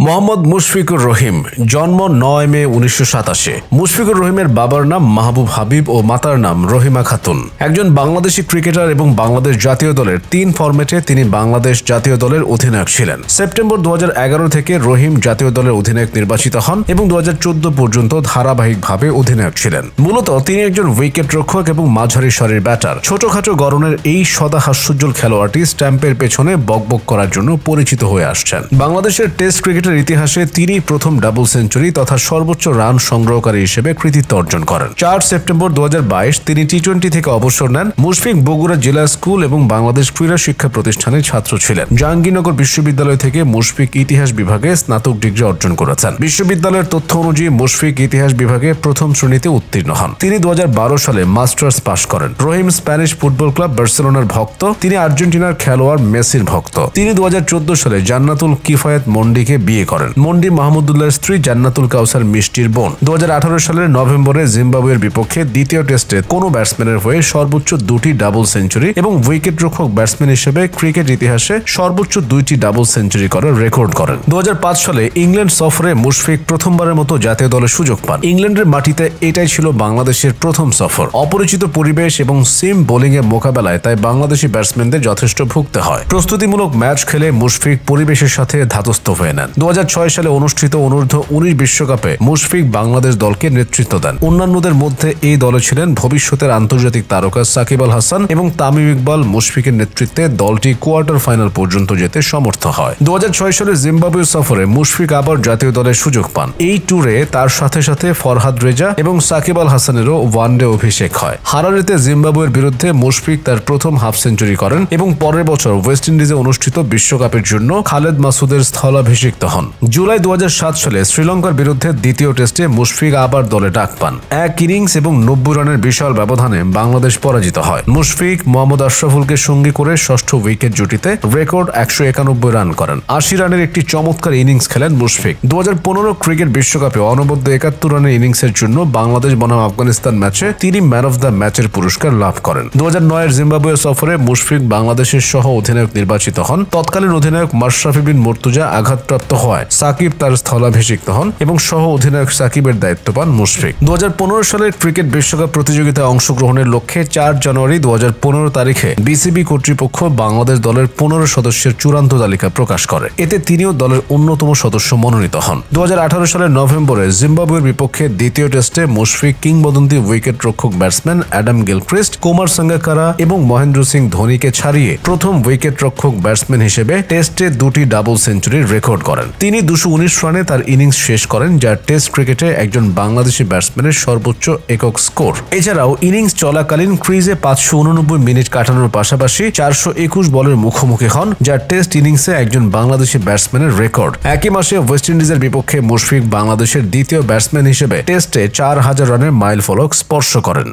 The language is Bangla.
মোহাম্মদ মুশফিকুর রহিম, জন্ম ৯ মে ১৯৮৭। মুশফিকুর রহিমের বাবার নাম মাহবুব হাবিব ও মাতার নাম রহিমা খাতুন। একজন বাংলাদেশি ক্রিকেটার এবং বাংলাদেশ জাতীয় দলের ৩ ফরম্যাটে তিনি বাংলাদেশ জাতীয় দলের অধিনায়ক ছিলেন। সেপ্টেম্বর ২০১১ থেকে রহিম জাতীয় দলের অধিনায়ক নির্বাচিত হন এবং ২০১৪ পর্যন্ত ধারাবাহিকভাবে অধিনায়ক ছিলেন। মূলত তিনি একজন উইকেট রক্ষক এবং মাঝারি সারির ব্যাটার। ছোটখাটো গড়নের এই সদা হাস্যোজ্জ্বল খেলোয়াড়টি স্ট্যাম্পের পেছনে বকবক করার জন্য পরিচিত হয়ে আসছেন। বাংলাদেশের টেস্ট ক্রিকেটের ইতিহাসে তিনি প্রথম ডাবল সেঞ্চুরি তথা সর্বোচ্চ রান সংগ্রহকারী হিসেবে কৃতিত্ব অর্জন করেন। ৪ সেপ্টেম্বর ২০২২ তিনি টি-20 থেকে অবসর নেন। মুশফিক বগুড়া জেলা স্কুল এবং বাংলাদেশ ক্রীড়া শিক্ষা প্রতিষ্ঠানের ছাত্র ছিলেন। জাহাঙ্গীরনগর বিশ্ববিদ্যালয় থেকে মুশফিক ইতিহাস বিভাগে স্নাতক ডিগ্রি অর্জন করেছেন। বিশ্ববিদ্যালয়ের তথ্য অনুযায়ী মুশফিক ইতিহাস বিভাগে প্রথম শ্রেণীতে উত্তীর্ণ হন। তিনি ২০১২ সালে মাস্টার্স পাশ করেন। রহিম স্প্যানিশ ফুটবল ক্লাব বার্সেলোনার ভক্ত। তিনি আর্জেন্টিনার খেলোয়াড় মেসির ভক্ত। তিনি ২০১৪ সালে জান্নাতুল কিফায়েত মন্ডিকে বিয়ে করেন। মন্ডি মাহমুদুল্লাহর স্ত্রী জান্নাতুল কাউসার মিষ্টির বোন। ২০১৮ সালের নভেম্বরে জিম্বাবুয়ের বিপক্ষে দ্বিতীয় টেস্টে কোনো ব্যাটসম্যানের হয়ে সর্বোচ্চ 2টি ডাবল সেঞ্চুরি এবং উইকেট রক্ষক ব্যাটসম্যান হিসেবে ক্রিকেট ইতিহাসে সর্বোচ্চ 2টি ডাবল সেঞ্চুরি করার রেকর্ড করেন। ২০০৫ সালে ইংল্যান্ড সফরে মুশফিক প্রথমবারের মতো জাতীয় দলের সুযোগ পান। ইংল্যান্ডের মাটিতে এটাই ছিল বাংলাদেশের প্রথম সফর। অপরিচিত পরিবেশ এবং সিম বোলিং এর মোকাবেলায় তাই বাংলাদেশি ব্যাটসম্যানদের যথেষ্ট ভুগতে হয়। প্রস্তুতিমূলক ম্যাচ খেলে মুশফিক পরিবেশের সাথে ধাতস্থ হয়ে নেন। ২০০৬ সালে অনুষ্ঠিত অনূর্ধ্ব ১৯ বিশ্বকাপে মুশফিক বাংলাদেশ দলকে নেতৃত্ব দেন। অন্যান্যদের মধ্যে এই দলে ছিলেন ভবিষ্যতের আন্তর্জাতিক তারকা সাকিব আল হাসান এবং তামিম ইকবাল। মুশফিকের নেতৃত্বে দলটি কোয়ার্টার ফাইনাল পর্যন্ত যেতে সমর্থ হয়। ২০০৬ সালে জিম্বাবুয়ে সফরে মুশফিক আবার জাতীয় দলের সুযোগ পান। এই ট্যুরে তার সাথে সাথে ফরহাদ রেজা এবং সাকিব আল হাসানেরও ওয়ানডে অভিষেক হয়। হারারেতে জিম্বাবুয়ের বিরুদ্ধে মুশফিক তার প্রথম হাফ সেঞ্চুরি করেন এবং পরের বছর ওয়েস্ট ইন্ডিজে অনুষ্ঠিত বিশ্বকাপের জন্য খালেদ মাসুদের স্থলাভিষিক্ত হন। জুলাই ২০০৭ সালে শ্রীলঙ্কার বিরুদ্ধে দ্বিতীয় টেস্টে মুশফিক আবার দলে ডাক পান। এক ইনিংস এবং ৯০ রানের বিশাল ব্যবধানে বাংলাদেশ পরাজিত হয়। মুশফিক মোহাম্মদ আশরাফুলকে সঙ্গী করে ষষ্ঠ উইকেট জুটিতে রেকর্ড ১৯১ রান করেন। ৮০ রানের একটি চমৎকার ইনিংস খেলেন মুশফিক। ২০১৫ ক্রিকেট বিশ্বকাপে অনবদ্য ৭১ রানের ইনিংসের জন্য বাংলাদেশ বনাম আফগানিস্তান ম্যাচে তিনি ম্যান অফ দ্য ম্যাচের পুরস্কার লাভ করেন। ২০০৯ জিম্বাবুয়ে সফরে মুশফিক বাংলাদেশের সহ অধিনায়ক নির্বাচিত হন। তৎকালীন অধিনায়ক মাশরাফি বিন মুর্তজা আঘাতপ্রাপ্ত হওয়ায় সাকিব তার স্থলাভিষিক্ত হন এবং সহ অধিনায়ক সাকিবের দায়িত্ব পান মুশফিক। ২০১৫ সালের ক্রিকেট বিশ্বকাপ প্রতিযোগিতায় অংশগ্রহণের লক্ষ্যে ৪ জানুয়ারি ২০১৫ তারিখে বিসিবি কর্তৃপক্ষ বাংলাদেশ দলের ১৫ সদস্যের চূড়ান্ত তালিকা প্রকাশ করে। এতে তিনিও দলের অন্যতম সদস্য মনোনীত হন। ২০১৮ সালের নভেম্বরে জিম্বাবুয়ের বিপক্ষে দ্বিতীয় টেস্টে মুশফিক কিংবদন্তি উইকেট রক্ষক batsman Adam Gilchrist, Kumar Sangakkara এবং মহেন্দ্র সিং ধোনিকে ছাড়িয়ে প্রথম উইকেট রক্ষক ব্যাটসম্যান হিসেবে টেস্টে 2টি ডাবল সেঞ্চুরির রেকর্ড করেন। তিনি ২১৯ রানে তার ইনিংস শেষ করেন, যা টেস্ট ক্রিকেটে একজন বাংলাদেশি ব্যাটসম্যানের সর্বোচ্চ একক স্কোর। এছাড়াও ইনিংস চলাকালীন ক্রিজে ৫৮৯ মিনিট কাটানোর পাশাপাশি ৪২১ বলের মুখোমুখি হন, যা টেস্ট ইনিংসে একজন বাংলাদেশি ব্যাটসম্যানের রেকর্ড। একই মাসে ওয়েস্ট ইন্ডিজের বিপক্ষে মুশফিক বাংলাদেশের দ্বিতীয় ব্যাটসম্যান হিসেবে টেস্টে ৪০০০ রানের মাইলফলক স্পর্শ করেন।